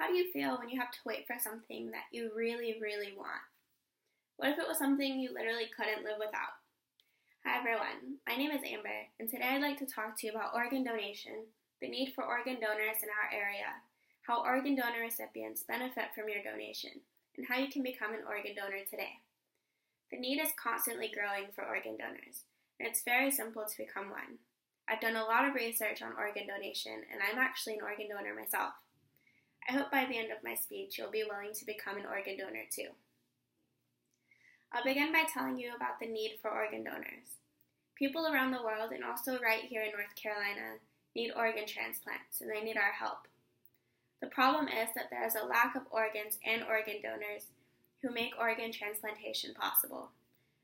How do you feel when you have to wait for something that you really, really want? What if it was something you literally couldn't live without? Hi everyone, my name is Amber, and today I'd like to talk to you about organ donation, the need for organ donors in our area, how organ donor recipients benefit from your donation, and how you can become an organ donor today. The need is constantly growing for organ donors, and it's very simple to become one. I've done a lot of research on organ donation, and I'm actually an organ donor myself. I hope by the end of my speech you'll be willing to become an organ donor too. I'll begin by telling you about the need for organ donors. People around the world, and also right here in North Carolina, need organ transplants, and they need our help. The problem is that there is a lack of organs and organ donors who make organ transplantation possible.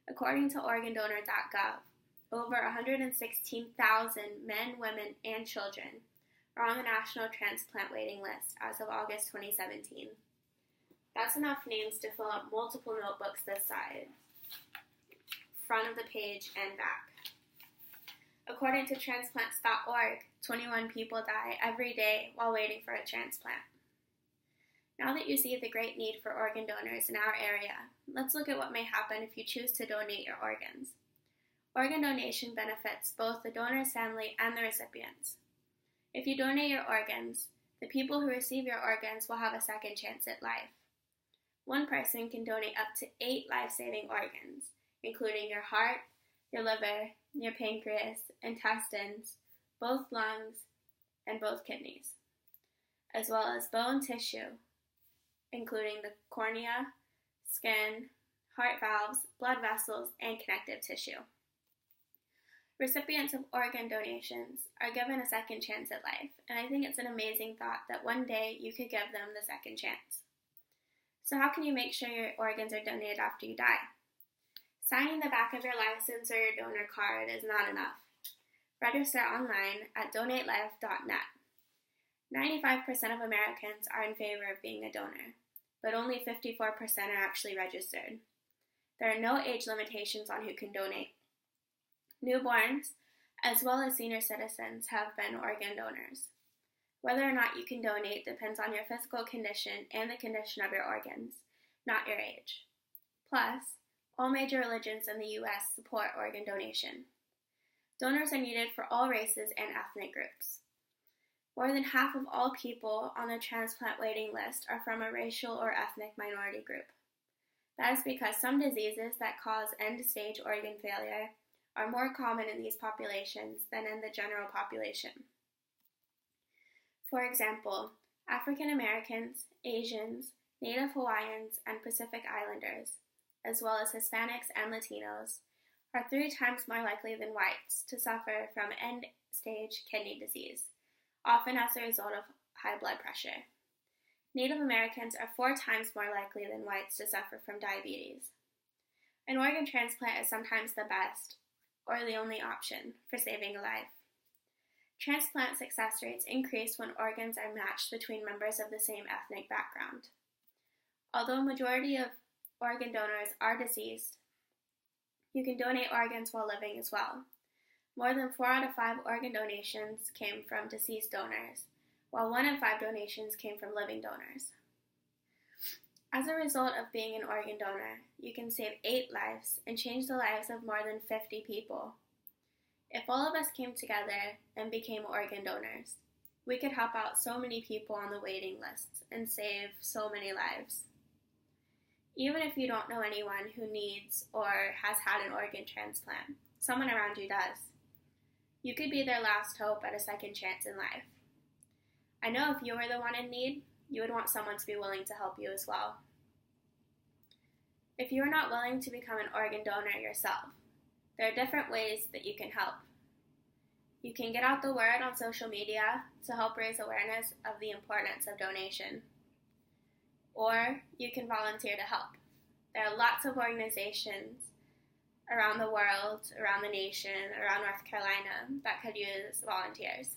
According to organdonor.gov, over 116,000 men, women, and children are on the National Transplant Waiting List as of August 2017. That's enough names to fill up multiple notebooks this size, front of the page and back. According to transplants.org, 21 people die every day while waiting for a transplant. Now that you see the great need for organ donors in our area, let's look at what may happen if you choose to donate your organs. Organ donation benefits both the donor's family and the recipients. If you donate your organs, the people who receive your organs will have a second chance at life. One person can donate up to 8 life-saving organs, including your heart, your liver, your pancreas, intestines, both lungs, and both kidneys, as well as bone tissue, including the cornea, skin, heart valves, blood vessels, and connective tissue. Recipients of organ donations are given a second chance at life, and I think it's an amazing thought that one day you could give them the second chance. So how can you make sure your organs are donated after you die? Signing the back of your license or your donor card is not enough. Register online at donatelife.net. 95% of Americans are in favor of being a donor, but only 54% are actually registered. There are no age limitations on who can donate. Newborns, as well as senior citizens, have been organ donors. Whether or not you can donate depends on your physical condition and the condition of your organs, not your age. Plus, all major religions in the U.S. support organ donation. Donors are needed for all races and ethnic groups. More than half of all people on the transplant waiting list are from a racial or ethnic minority group. That is because some diseases that cause end-stage organ failure are more common in these populations than in the general population. For example, African Americans, Asians, Native Hawaiians, and Pacific Islanders, as well as Hispanics and Latinos, are 3 times more likely than whites to suffer from end-stage kidney disease, often as a result of high blood pressure. Native Americans are 4 times more likely than whites to suffer from diabetes. An organ transplant is sometimes the best, or the only option, for saving a life. Transplant success rates increase when organs are matched between members of the same ethnic background. Although a majority of organ donors are deceased, you can donate organs while living as well. More than 4 out of 5 organ donations came from deceased donors, while 1 in 5 donations came from living donors. As a result of being an organ donor, you can save 8 lives and change the lives of more than 50 people. If all of us came together and became organ donors, we could help out so many people on the waiting lists and save so many lives. Even if you don't know anyone who needs or has had an organ transplant, someone around you does. You could be their last hope at a second chance in life. I know if you were the one in need, you would want someone to be willing to help you as well. If you are not willing to become an organ donor yourself, there are different ways that you can help. You can get out the word on social media to help raise awareness of the importance of donation. Or you can volunteer to help. There are lots of organizations around the world, around the nation, around North Carolina that could use volunteers.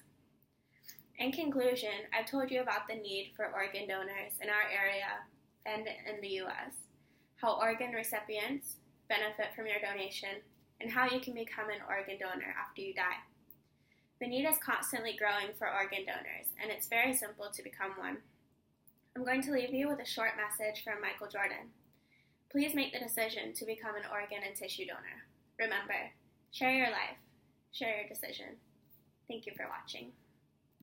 In conclusion, I've told you about the need for organ donors in our area and in the U.S., how organ recipients benefit from your donation, and how you can become an organ donor after you die. The need is constantly growing for organ donors, and it's very simple to become one. I'm going to leave you with a short message from Michael Jordan. Please make the decision to become an organ and tissue donor. Remember, share your life, share your decision. Thank you for watching.